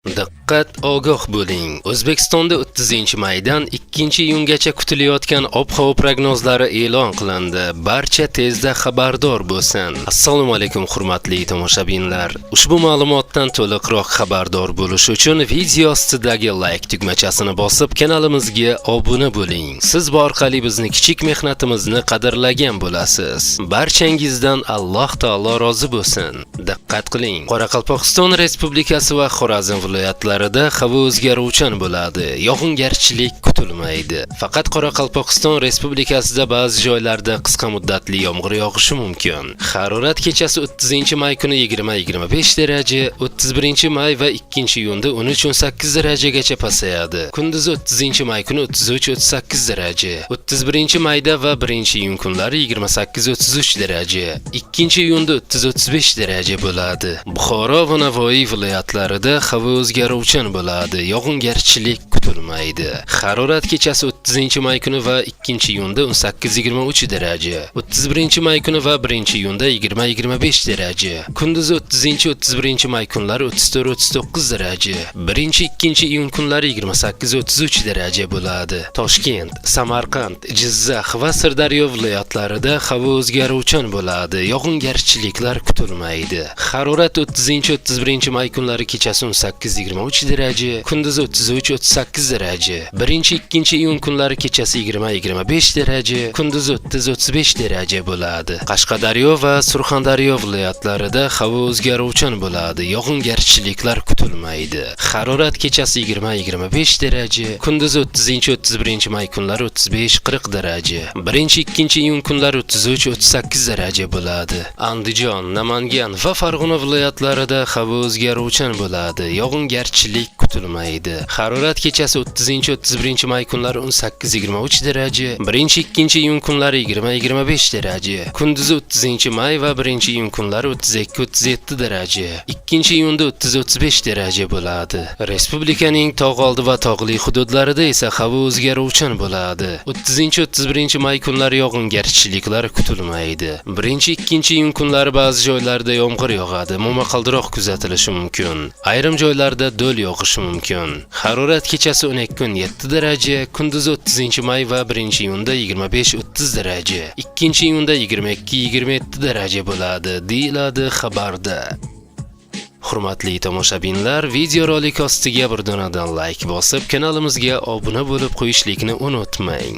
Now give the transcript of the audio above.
Diqqat, ogoh bo'ling. O'zbekistonda 30-maydan 2-iyungacha kutilayotgan ob-havo prognozlari e'lon qilindi. Barcha tezda xabardor bo'lsin. Assalomu alaykum hurmatli tomoshabinlar. Ushbu ma'lumotdan to'liqroq xabardor bo'lish uchun video ostidagi like tugmachasini bosib kanalimizga obuna bo'ling. Siz bu orqali bizni kichik mehnatimizni qadrlagan bo'lasiz. Barchangizdan Alloh taolo rozi bo'lsin. Diqqat qiling. Qoraqalpog'iston Respublikasi va Xorazm viloyatlarida havo o'zgaruvchan bo'ladi. Yog'ingarchilik kutilmaydi. Faqat Qoraqalpog'iston Respublikasida ba'zi joylarda qisqa muddatli yomg'ir yog'ishi mumkin. Harorat kechasi 30-may kuni 20-25 daraja, 31-may va 2-iyunda 13-18 darajagacha pasayadi. Kunduzi 30-may kuni 33-38 daraja, 31-mayda va 1-iyun kunlari 28-33 daraja, 2-iyunda 30-35 daraja bo'ladi. Buxoro va Navoiy viloyatlarida havo o'zgaruvchan bo'ladi. Yog'ingarchilik kutilmaydi. Harorat kechasi 30-may kuni va 2-iyunda 18-23 daraja, 31-may kuni va 1-iyunda 20-25 daraja, kunduzi 30-31-may kunlari 34-39 daraja, 1-2-iyun kunlari 28-33 daraja bo'ladi. Toshkent, Samarqand, Jizzax va Sirdaryo viloyatlarida havo o'zgaruvchan bo'ladi. Yog'ingarchiliklar kutilmaydi. Harorat 30-31-may kunlari kechasi 18-23 daraja, kunduzi 33-38 daraja, 1-2-iyun kunlari kechasi 20-25 daraja, kunduzi 30-35 daraja bo'ladi. Qashqadaryo va Surxondaryo viloyatlarida havo o'zgaruvchan bo'ladi. Yog'ingarchiliklar kutilmaydi. Harorat kechasi 20-25 daraja, kunduzi 30-31-may kunlari 35-40 daraja, 1-2-iyun kunlari 33-38 daraja bo'ladi. Andijon, Namangan va Farg'ona viloyatlarida havo o'zgaruvchan bo'ladi. Yog'ingarchilik kutilmaydi. Harorat kechasi 30-31-may kunlari 18-23 daraja, 1-2-iyun kunlari 20-25 daraja, kunduzi 30-may va 1-iyun kunlari 32-37 daraja, 2-iyunda 30-35 daraja bo'ladi. Respublikaning tog' oldi va tog'li hududlarida esa havo o'zgaruvchan bo'ladi. 30-31-may kunlari yog'ingarchiliklar kutilmaydi. 1-2-iyun kunlari ba'zi joylarda yomg'ir yog'adi. Momaqaldiroq kuzatilishi mumkin. Ayrim joylarda do'l yog'ishi mumkin. Harorat kechasi 12-7 daraja, kunduzi 30-may va 1-iyunda 25-30 daraja, 2-iyunda 22-27 daraja bo'ladi, deyiladi xabarda. Hurmatli tomoshabinlar, videorolik ostiga bir donadan like bosib, kanalimizga obuna bo'lib qo'yishlikni unutmang.